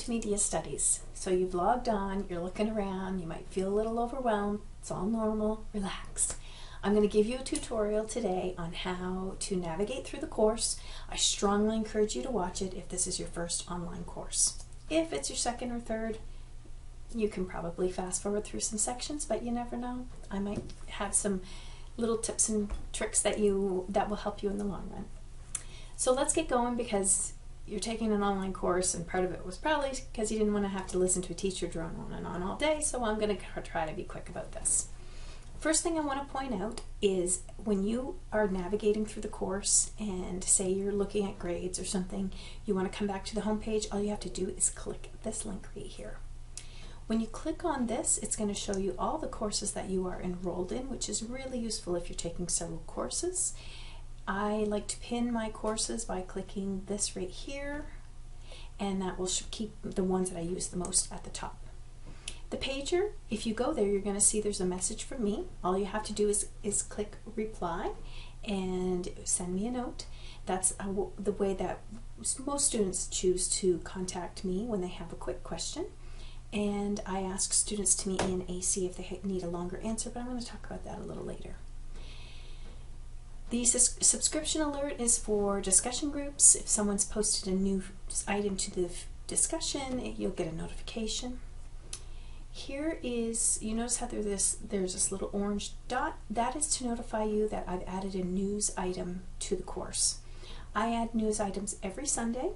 to Media Studies. So you've logged on, you're looking around, you might feel a little overwhelmed. It's all normal, relax. I'm going to give you a tutorial today on how to navigate through the course. I strongly encourage you to watch it if this is your first online course. If it's your second or third, you can probably fast forward through some sections, but you never know. I might have some little tips and tricks that will help you in the long run. So let's get going, because you're taking an online course, and part of it was probably because you didn't want to have to listen to a teacher drone on and on all day, so I'm going to try to be quick about this. First thing I want to point out is when you are navigating through the course and say you're looking at grades or something, you want to come back to the home page, all you have to do is click this link right here. When you click on this, it's going to show you all the courses that you are enrolled in, which is really useful if you're taking several courses. I like to pin my courses by clicking this right here, and that will keep the ones that I use the most at the top. The pager, if you go there, you're going to see there's a message from me. All you have to do is click reply and send me a note. That's the way that most students choose to contact me when they have a quick question. And I ask students to meet me in AC if they need a longer answer, but I'm going to talk about that a little later. The subscription alert is for discussion groups. If someone's posted a new item to the discussion, you'll get a notification. Here is, you notice how there's this little orange dot? That is to notify you that I've added a news item to the course. I add news items every Sunday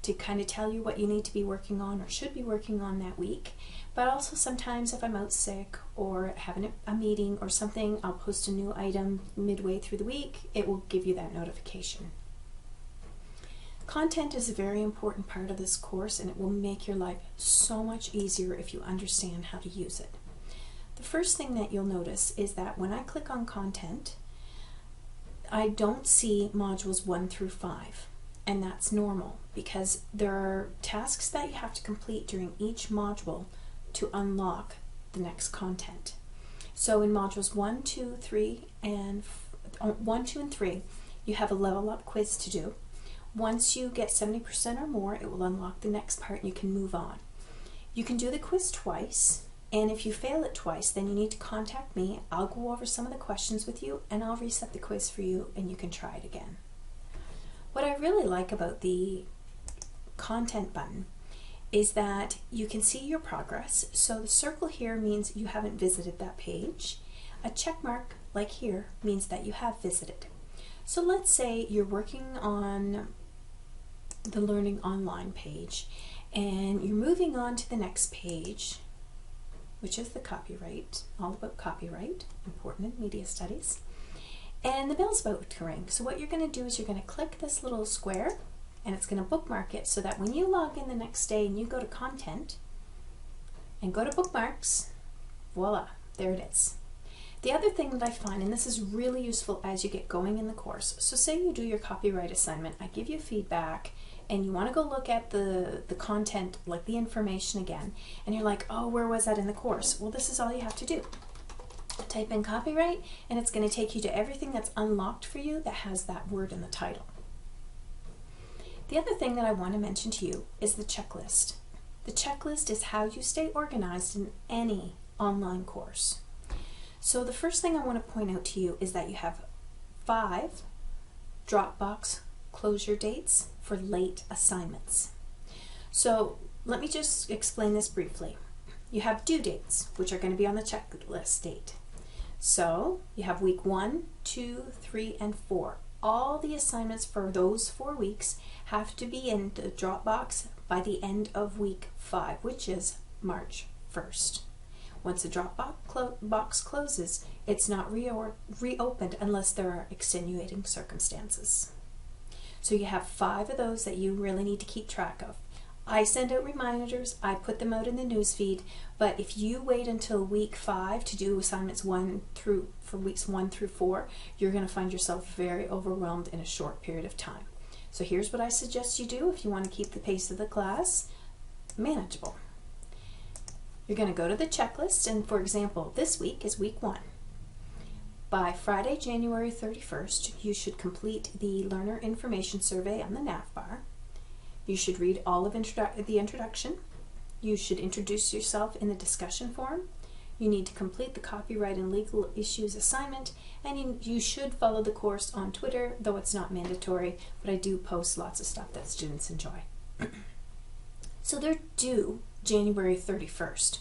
to kind of tell you what you need to be working on or should be working on that week. But also sometimes if I'm out sick or having a meeting or something, I'll post a new item midway through the week. It will give you that notification. Content is a very important part of this course, and it will make your life so much easier if you understand how to use it. The first thing that you'll notice is that when I click on content, I don't see modules 1 through 5. And that's normal, because there are tasks that you have to complete during each module to unlock the next content. So in modules 1, 2, 3, and 1, 2, and 3, you have a level up quiz to do. Once you get 70% or more, it will unlock the next part and you can move on. You can do the quiz twice, and if you fail it twice, then you need to contact me. I'll go over some of the questions with you, and I'll reset the quiz for you, and you can try it again. What I really like about the content button is that you can see your progress. So the circle here means you haven't visited that page. A check mark, like here, means that you have visited. So let's say you're working on the Learning Online page and you're moving on to the next page, which is the copyright, all about copyright, important in media studies. And the bell's about to ring. So what you're going to do is you're going to click this little square, and it's going to bookmark it so that when you log in the next day and you go to content and go to bookmarks, voila, there it is. The other thing that I find, and this is really useful as you get going in the course, so say you do your copyright assignment, I give you feedback, and you want to go look at the content, like the information again, and you're like, oh, where was that in the course? Well, this is all you have to do. Type in copyright, and it's going to take you to everything that's unlocked for you that has that word in the title. The other thing that I want to mention to you is the checklist. The checklist is how you stay organized in any online course. So the first thing I want to point out to you is that you have 5 Dropbox closure dates for late assignments. So let me just explain this briefly. You have due dates, which are going to be on the checklist date. So you have week 1, 2, 3, and 4. All the assignments for those 4 weeks have to be in the Dropbox by the end of week 5, which is March 1st. Once the Dropbox closes, it's not reopened unless there are extenuating circumstances. So you have 5 of those that you really need to keep track of. I send out reminders, I put them out in the newsfeed, but if you wait until week 5 to do assignments for weeks 1 through 4, you're going to find yourself very overwhelmed in a short period of time. So here's what I suggest you do if you want to keep the pace of the class manageable. You're going to go to the checklist, and for example, this week is week 1. By Friday, January 31st, you should complete the Learner Information Survey on the nav bar. You should read all of the introduction, You should introduce yourself in the discussion forum. You need to complete the copyright and legal issues assignment, and you should follow the course on Twitter, though it's not mandatory, but I do post lots of stuff that students enjoy. So they're due January 31st.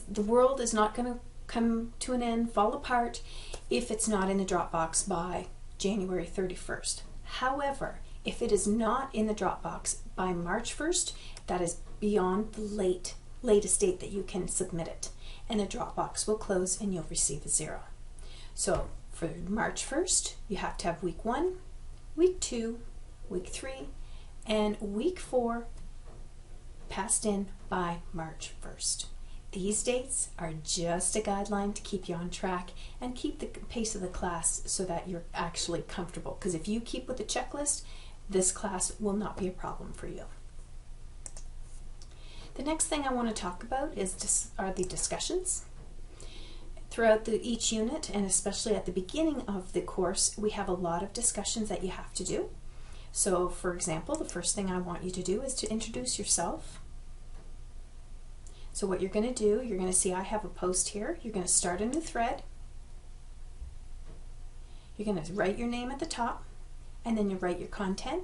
The world is not going to come to an end, fall apart, if it's not in the Dropbox by January 31st. However, if it is not in the Dropbox by March 1st, that is beyond the latest date that you can submit it, and the Dropbox will close and you'll receive a 0. So for March 1st, you have to have week 1, week 2, week 3, and week 4 passed in by March 1st. These dates are just a guideline to keep you on track and keep the pace of the class so that you're actually comfortable. Because if you keep with the checklist, this class will not be a problem for you. The next thing I want to talk about are the discussions. Throughout each unit, and especially at the beginning of the course, we have a lot of discussions that you have to do. So, for example, the first thing I want you to do is to introduce yourself. So what you're going to do, you're going to see I have a post here. You're going to start a new thread. You're going to write your name at the top, and then you write your content,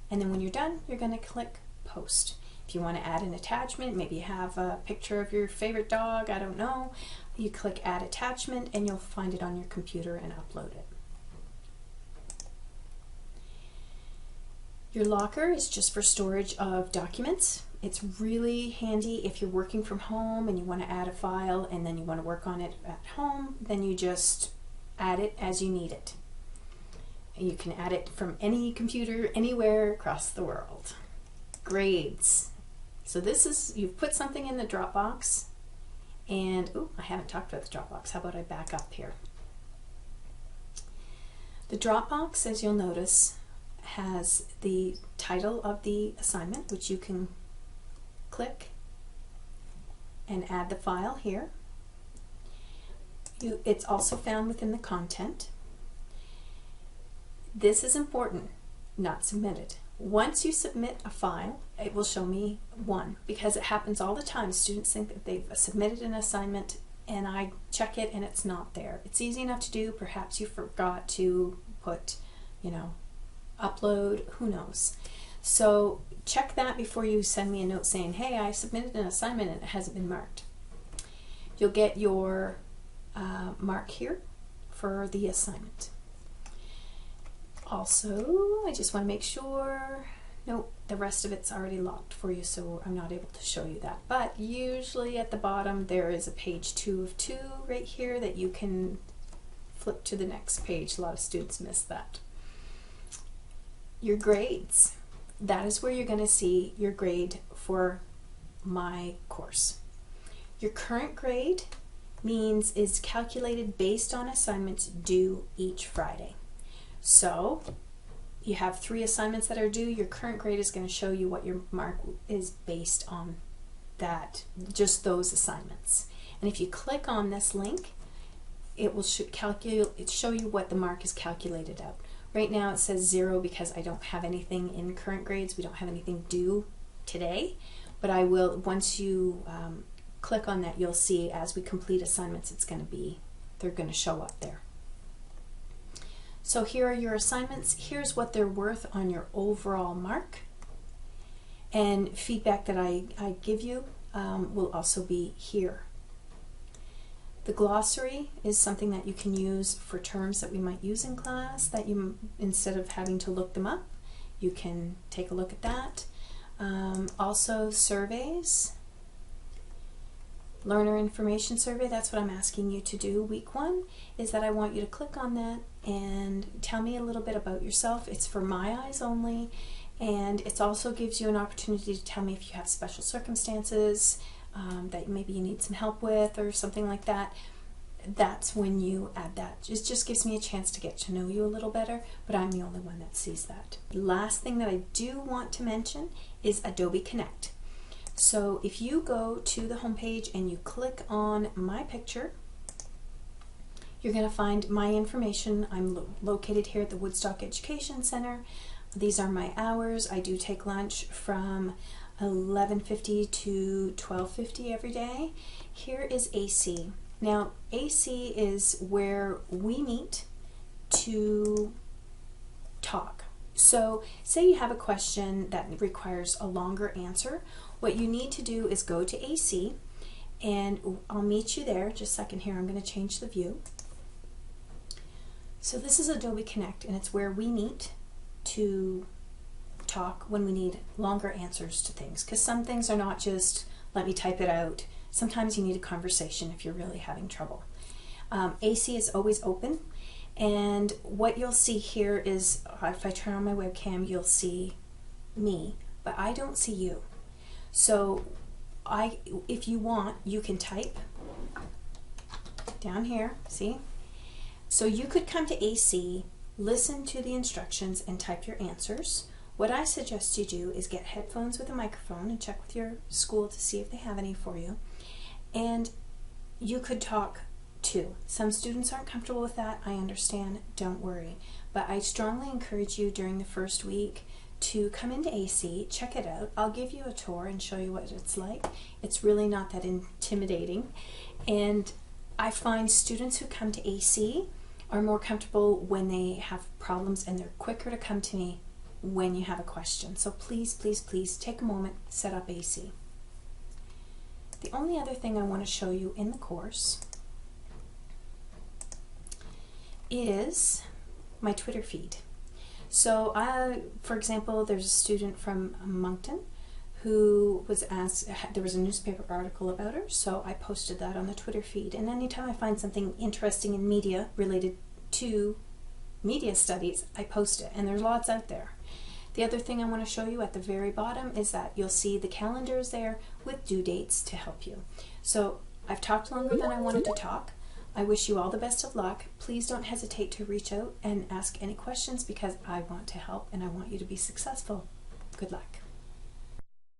and then when you're done, you're going to click post. If you want to add an attachment, maybe you have a picture of your favorite dog, I don't know, you click add attachment and you'll find it on your computer and upload it. Your locker is just for storage of documents. It's really handy if you're working from home and you want to add a file and then you want to work on it at home, then you just add it as you need it. You can add it from any computer, anywhere across the world. Grades. So this is, you've put something in the Dropbox, and, oh, I haven't talked about the Dropbox. How about I back up here? The Dropbox, as you'll notice, has the title of the assignment, which you can click and add the file here. It's also found within the content. This is important, not submitted. Once you submit a file, it will show me 1, because it happens all the time. Students think that they've submitted an assignment and I check it and it's not there. It's easy enough to do. Perhaps you forgot to put, upload, who knows. So check that before you send me a note saying, hey, I submitted an assignment and it hasn't been marked. You'll get your mark here for the assignment. Also, I just want to make sure, nope, the rest of it's already locked for you, so I'm not able to show you that. But usually at the bottom there is a page 2 of 2 right here that you can flip to the next page. A lot of students miss that. Your grades. That is where you're going to see your grade for my course. Your current grade is calculated based on assignments due each Friday. So you have 3 assignments that are due. Your current grade is going to show you what your mark is based on that, just those assignments. And if you click on this link, it will show you what the mark is calculated out. Right now it says 0 because I don't have anything in current grades. We don't have anything due today, but I will, once you click on that, you'll see as we complete assignments, they're going to show up there. So here are your assignments. Here's what they're worth on your overall mark. And feedback that I give you will also be here. The glossary is something that you can use for terms that we might use in class, that you, instead of having to look them up, you can take a look at that. Also surveys. Learner information survey, that's what I'm asking you to do. Week 1 is that I want you to click on that and tell me a little bit about yourself. It's for my eyes only, and it also gives you an opportunity to tell me if you have special circumstances that maybe you need some help with or something like that. That's when you add that. It just gives me a chance to get to know you a little better, but I'm the only one that sees that. Last thing that I do want to mention is Adobe Connect. So if you go to the home page and you click on my picture, you're going to find my information. I'm located here at the Woodstock Education Center. These are my hours. I do take lunch from 11:50 to 12:50 every day. Here is AC. Now, AC is where we meet to talk. So say you have a question that requires a longer answer. What you need to do is go to AC, and I'll meet you there. Just a second here, I'm going to change the view. So this is Adobe Connect, and it's where we meet to talk when we need longer answers to things, because some things are not just let me type it out. Sometimes you need a conversation if you're really having trouble. AC is always open, and what you'll see here is if I turn on my webcam, you'll see me, but I don't see you. So if you want, you can type down here, see? So you could come to AC, listen to the instructions, and type your answers. What I suggest you do is get headphones with a microphone and check with your school to see if they have any for you. And you could talk too. Some students aren't comfortable with that. I understand. Don't worry. But I strongly encourage you during the first week to come into AC, check it out. I'll give you a tour and show you what it's like. It's really not that intimidating. And I find students who come to AC are more comfortable when they have problems, and they're quicker to come to me when you have a question. So please, please, please take a moment, set up AC. The only other thing I want to show you in the course is my Twitter feed. So for example, there's a student from Moncton who was asked, there was a newspaper article about her, so I posted that on the Twitter feed. And anytime I find something interesting in media related to media studies, I post it, and there's lots out there. The other thing I want to show you at the very bottom is that you'll see the calendars there with due dates to help you. So I've talked longer than I wanted to talk. I wish you all the best of luck. Please don't hesitate to reach out and ask any questions, because I want to help and I want you to be successful. Good luck.